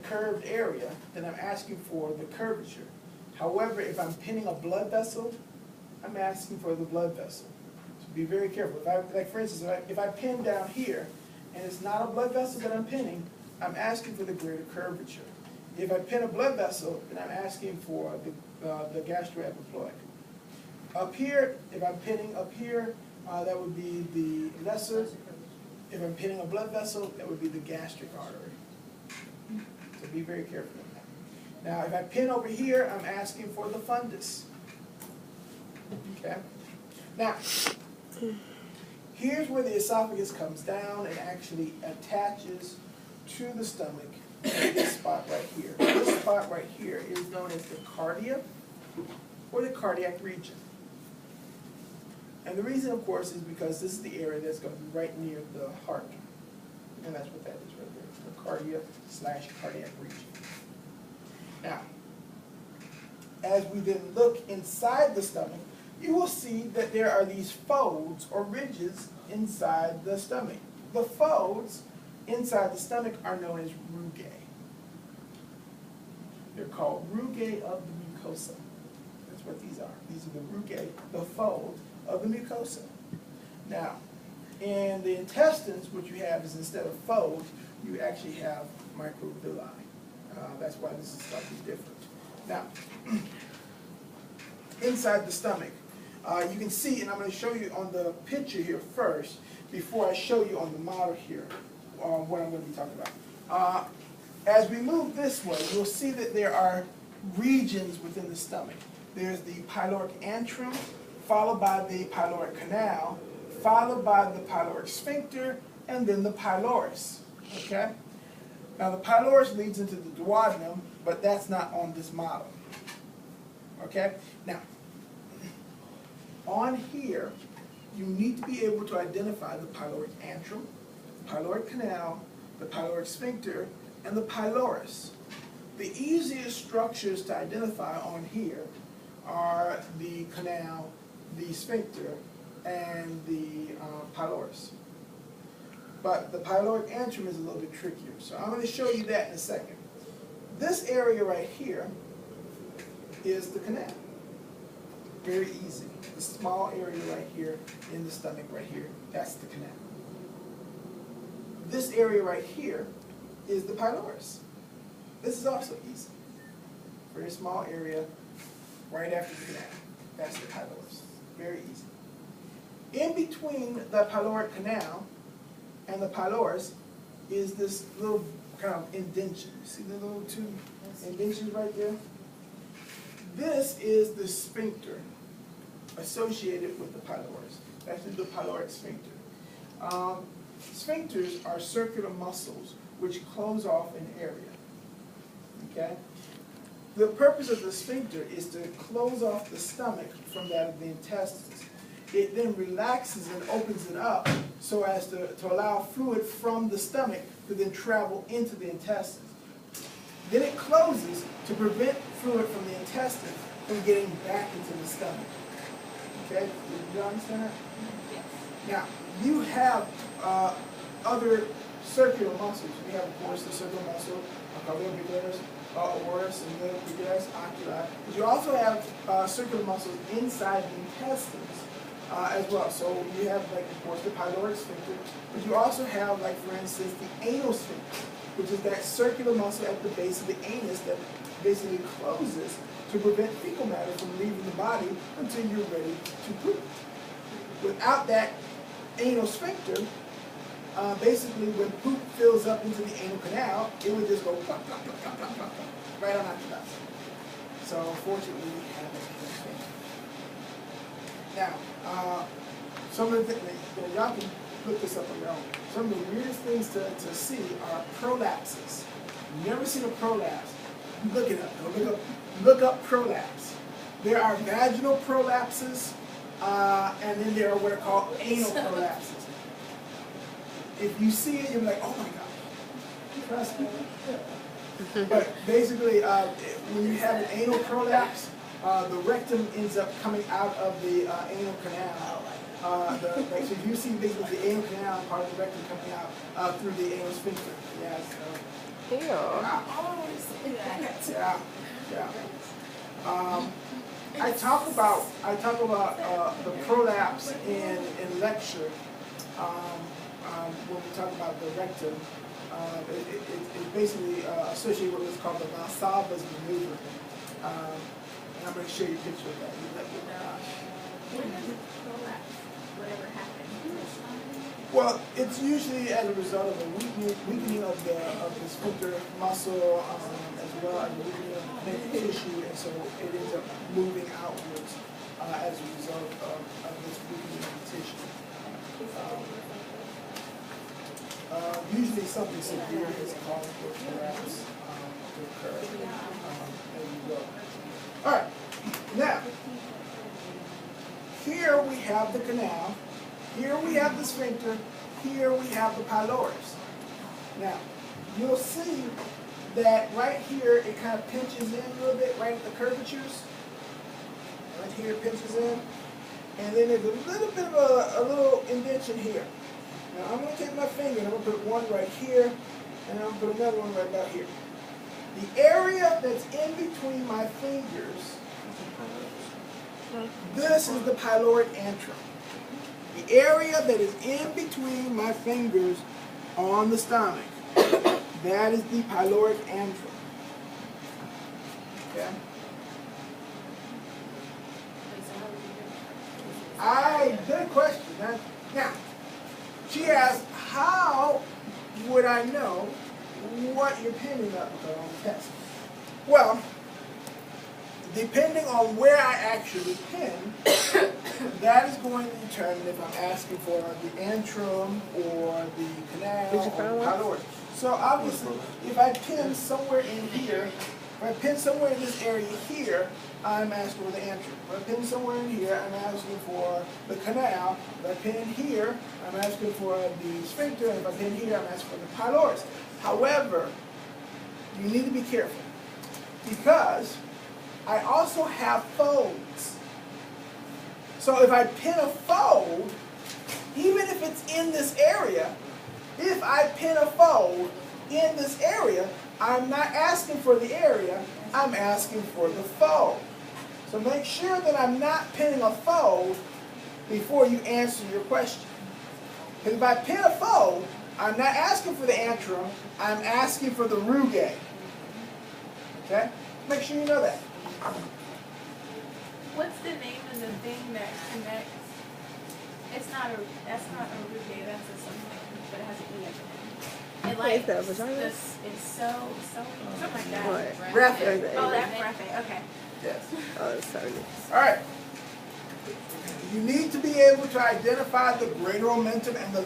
curved area, then I'm asking for the curvature. However, if I'm pinning a blood vessel, I'm asking for the blood vessel. So be very careful. If I, like for instance, if I pin down here, and it's not a blood vessel that I'm pinning, I'm asking for the greater curvature. If I pin a blood vessel, then I'm asking for the gastroepiploic. Up here, if I'm pinning up here, that would be the lesser. If I'm pinning a blood vessel, that would be the gastric artery. So be very careful of that. Now, if I pin over here, I'm asking for the fundus. Okay? Now, here's where the esophagus comes down and actually attaches to the stomach at this spot right here. This spot right here is known as the cardia or the cardiac region. And the reason, of course, is because this is the area that's going to be right near the heart. And that's what that is right there, the cardia/cardiac region. Now, as we then look inside the stomach, you will see that there are these folds or ridges inside the stomach. The folds inside the stomach are known as rugae. They're called rugae of the mucosa. That's what these are. These are the rugae, the folds of the mucosa. Now, in the intestines, what you have is instead of folds, you actually have microvilli. That's why this is slightly different. Now, inside the stomach, you can see, and I'm going to show you on the picture here first, before I show you on the model here, what I'm going to be talking about. As we move this way, you'll see that there are regions within the stomach. There's the pyloric antrum, followed by the pyloric canal, followed by the pyloric sphincter, and then the pylorus. Okay? Now the pylorus leads into the duodenum, but that's not on this model. Okay? Now, on here, you need to be able to identify the pyloric antrum, the pyloric canal, the pyloric sphincter, and the pylorus. The easiest structures to identify on here are the canal, the sphincter, and the pylorus. But the pyloric antrum is a little bit trickier, so I'm going to show you that in a second. This area right here is the canal. Very easy. The small area right here in the stomach right here, that's the canal. This area right here is the pylorus. This is also easy. Very small area right after the canal. That's the pylorus. Very easy. In between the pyloric canal and the pylorus is this little kind of indention. You see the little two indentions right there? This is the sphincter associated with the pylorus. That's the pyloric sphincter. Sphincters are circular muscles which close off an area. Okay? The purpose of the sphincter is to close off the stomach from that of the intestines. It then relaxes and opens it up so as to allow fluid from the stomach to then travel into the intestines. Then it closes to prevent fluid from the intestines from getting back into the stomach. Okay? Do you understand that? Yes. Now, you have other circular muscles. We have, of course, the circular muscle, orbicularis, oris, and the orbicularis oculi. But you also have circular muscles inside the intestines as well. So you have, like, of course, the pyloric sphincter, but you also have, like, for instance, the anal sphincter, which is that circular muscle at the base of the anus that basically closes to prevent fecal matter from leaving the body until you're ready to poop. Without that anal sphincter, basically when poop fills up into the anal canal, it would just go plop, plop, plop, plop, plop, plop, plop, right on out the mouth. So unfortunately, we have that anal sphincter. Now, some of the things, y'all can look this up on your own. Some of the weirdest things to see are prolapses. You've never seen a prolapse? Look it up. Look up prolapse. There are vaginal prolapses, and then there are what are called anal prolapses. If you see it, you're like, oh my God. Trust me. But basically, when you have an anal prolapse, the rectum ends up coming out of the anal canal. So if you see basically the anal canal, part of the rectum coming out through the anal sphincter. Yeah. So. Ew. Yeah, yeah. I talk about the prolapse in lecture when we talk about the rectum. It's basically associated with what's called the Valsalva's maneuver. And I'm going to show you a picture of that. When does it prolapse? Whatever happened? Well, it's usually as a result of a weakening of the sphincter muscle, as well as a weakening of connective tissue, and so it ends up moving outwards as a result of this weakening of the tissue. Usually something severe is caused for prolapse to occur. There you go. All right. Now, here we have the canal. Here we have the sphincter. Here we have the pylorus. Now, you'll see that right here it kind of pinches in a little bit, right at the curvatures. Right here it pinches in. And then there's a little bit of a little indentation here. Now, I'm going to take my finger and I'm going to put one right here, and I'm going to put another one right about here. The area that's in between my fingers, this is the pyloric antrum. The area that is in between my fingers on the stomach, that is the pyloric antrum. Okay? Good question. Now, she asked, how would I know what you're pinning up on the test? Well, depending on where I actually pin, that is going to determine if I'm asking for the antrum or the canal or the pylorus. So obviously, if I pin somewhere in here, if I pin somewhere in this area here, I'm asking for the antrum. If I pin somewhere in here, I'm asking for the canal. If I pin here, I'm asking for the sphincter. And if I pin here, I'm asking for the pylorus. However, you need to be careful because I also have folds. So if I pin a fold, even if it's in this area, if I pin a fold in this area, I'm not asking for the area, I'm asking for the fold. So make sure that I'm not pinning a fold before you answer your question. Because if I pin a fold, I'm not asking for the antrum, I'm asking for the rugae. Okay? Make sure you know that. What's the name of the thing that connects? That's not a rugae, that's a something, but it has an E at the end. It like it's so something like that. Raphe. Oh, that's raphe. Okay. Yes. Oh, sorry. All right. You need to be able to identify the greater omentum and the